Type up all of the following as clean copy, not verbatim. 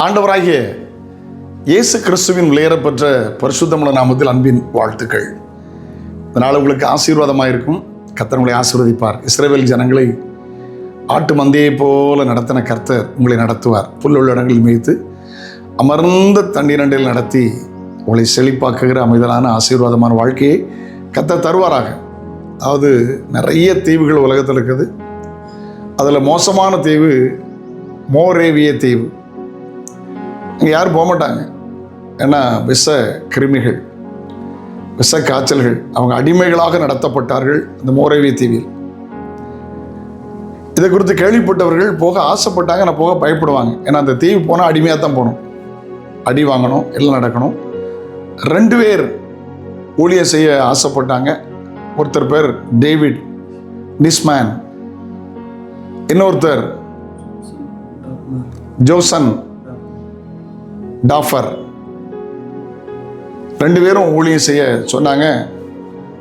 ஆண்டவராகிய இயேசு கிறிஸ்துவின் விலையேறப்பெற்ற பரிசுத்தமுள்ள நாமத்தில் அன்பின் வாழ்த்துக்கள். இதனால் உங்களுக்கு ஆசீர்வாதமாக இருக்கும். கர்த்தர் உங்களை ஆசீர்வதிப்பார். இஸ்ரவேல் ஜனங்களை ஆட்டு மந்தையை போல நடத்தின கர்த்தர் உங்களை நடத்துவார். புல்லுள்ள இடங்களில் மேய்த்து அமர்ந்த தண்ணீரண்டில் நடத்தி உங்களை செழிப்பாக்குகிற அமைதலான ஆசீர்வாதமான வாழ்க்கையை கர்த்தர் தருவாராக. அதாவது நிறைய தீவுகள் உலகத்தில் இருக்குது. அதில் மோசமான தீவு மோரேவிய தீவு. இங்கே யாரும் போக மாட்டாங்க. ஏன்னா விஷ கிருமிகள், விஷ காய்ச்சல்கள், அவங்க அடிமைகளாக நடத்தப்பட்டார்கள் இந்த மோரேவிய தீவில். இதை குறித்து கேள்விப்பட்டவர்கள் போக ஆசைப்பட்டாங்க. நான் போக பயப்படுவாங்க. ஏன்னா அந்த தீவு போனால் அடிமையாக தான் போகணும், அடி வாங்கணும், எல்லாம் நடக்கணும். 2 பேர் ஊழியம் செய்ய ஆசைப்பட்டாங்க. ஒருத்தர் பேர் டேவிட் நிஸ்மேன், இன்னொருத்தர் ஜோசன் டாஃபர். 2 பேரும் ஊழியம் செய்ய சொன்னாங்க.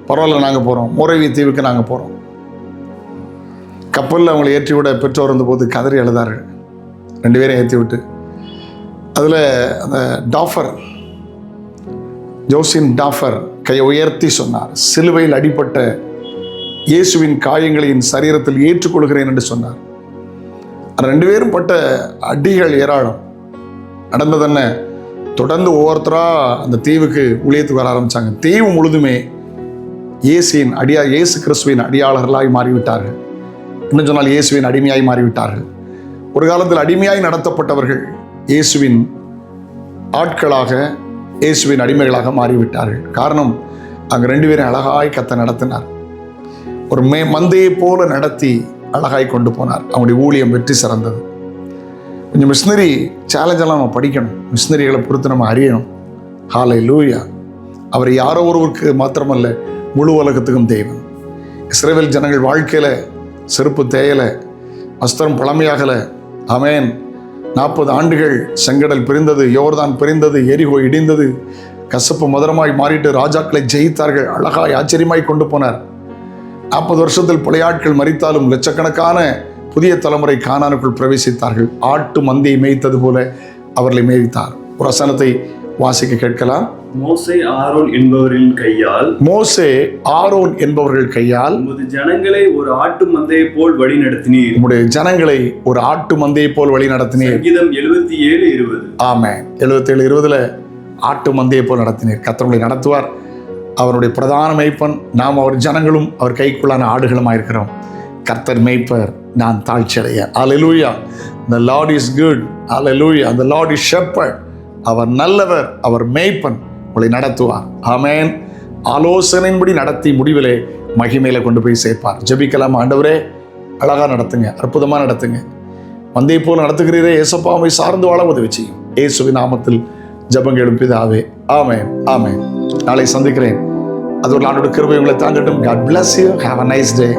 பரவாயில்ல, நாங்கள் போகிறோம், மோரேவிய தீவுக்கு நாங்கள் போகிறோம். கப்பலில் அவங்களை ஏற்றி விட பெற்றோர் இருந்தபோது கதறி அழுதார்கள். 2 பேரும் ஏற்றி விட்டு அதில் அந்த டாஃபர், ஜோசின் டாஃபர் கையை உயர்த்தி சொன்னார், சிலுவையில் அடிப்பட்ட இயேசுவின் காயங்களை என் சரீரத்தில் ஏற்றுக்கொள்கிறேன் என்று சொன்னார். 2 பேரும் பட்ட அடிகள் ஏராளம். நடந்ததென்ன, தொடர்ந்து ஒவ்வொருத்தராக அந்த தீவுக்கு ஊழியத்துக்கு வர ஆரம்பித்தாங்க. தீவு முழுதுமே இயேசு கிறிஸ்துவின் அடியாளர்களாய் மாறிவிட்டார்கள். இன்னும் சொன்னால் இயேசுவின் அடிமையாய் மாறிவிட்டார்கள். ஒரு காலத்தில் அடிமையாய் நடத்தப்பட்டவர்கள் இயேசுவின் ஆட்களாக, இயேசுவின் அடிமைகளாக மாறிவிட்டார்கள். காரணம், அங்கே 2 பேரும் அழகாய் கர்த்தர் நடத்தினார். ஒரு மந்தையை போல நடத்தி அழகாய் கொண்டு போனார். அவங்களுடைய ஊழியம் வெற்றி சிறந்தது. கொஞ்சம் மிஷினரி சேலஞ்செல்லாம் நம்ம படிக்கணும். மிஷினரிகளை பொறுத்து நம்ம அறியணும். ஹல்லேலூயா. அவர் யாரோ ஒருவருக்கு மாத்திரமல்ல, முழு உலகத்துக்கும் தேவன். இஸ்ரவேல் ஜனங்கள் வாழ்க்கையில் செருப்பு தேயலை, வஸ்திரம் பழமையாகலை. ஆமென். 40 ஆண்டுகள் செங்கடல் பிரிந்தது, யோர்தான் பிரிந்தது, எரிகோ இடிந்தது, கசப்பு மதுரமாய் மாறிட்டு ராஜாக்களை ஜெயித்தார்கள். அழகாய் ஆச்சரியமாய் கொண்டு போனார். 40 வருஷத்தில் பழைய ஆட்கள் மரித்தாலும் லட்சக்கணக்கான புதிய தலைமுறை கானானுக்குள் பிரவேசித்தார்கள். ஆட்டு மந்தையை மேய்த்தது போல அவர்களை மேய்த்தார். ஒரு வசனத்தை வாசிக்க கேட்கலாம். மோசே ஆரோன் என்பவர்களின் கையால் உமது ஜனங்களை ஒரு ஆட்டு மந்தையை போல் வழி நடத்தினீர். உம்முடைய ஜனங்களை ஒரு ஆட்டு மந்தையை போல் வழி நடத்தினீர். சங்கீதம் 77:20. ஆமென். 77:20 ஆட்டு மந்தையை போல் நடத்தினீர். கர்த்தர் உங்களை நடத்துவார். அவருடைய பிரதான மேய்ப்பன். நாம் அவர் ஜனங்களும் அவர் கைக்குள்ளான ஆடுகளுமாக இருக்கிறோம். கர்த்தர் மேய்ப்பர், நான் தாழ்ச்சி அடைய. ஹல்லேலூயா. The Lord is good. Hallelujah. The Lord is shepherd. அவர் நல்லவர், அவர் மேய்ப்பன், உங்களை நடத்துவார். ஆமென். ஆலோசனையின்படி நடத்தி முடிவிலே மகிமையில கொண்டு போய் சேர்ப்பார். ஜெபிக்கலாம். ஆண்டவரே, அழகா நடத்துங்க, அற்புதமா நடத்துங்க. மந்தையை போல் நடத்துகிறீரே இயேசுப்பாவை சார்ந்து வாழ உதவி செய்யும். இயேசுவின் நாமத்தில் ஜெபங்களும் பிதாவே. ஆமென், ஆமென். நாளை சந்திக்கிறேன். அது ஒரு ஆண்டோட கிருபை உங்களை தாங்கட்டும். God bless you. Have a nice day.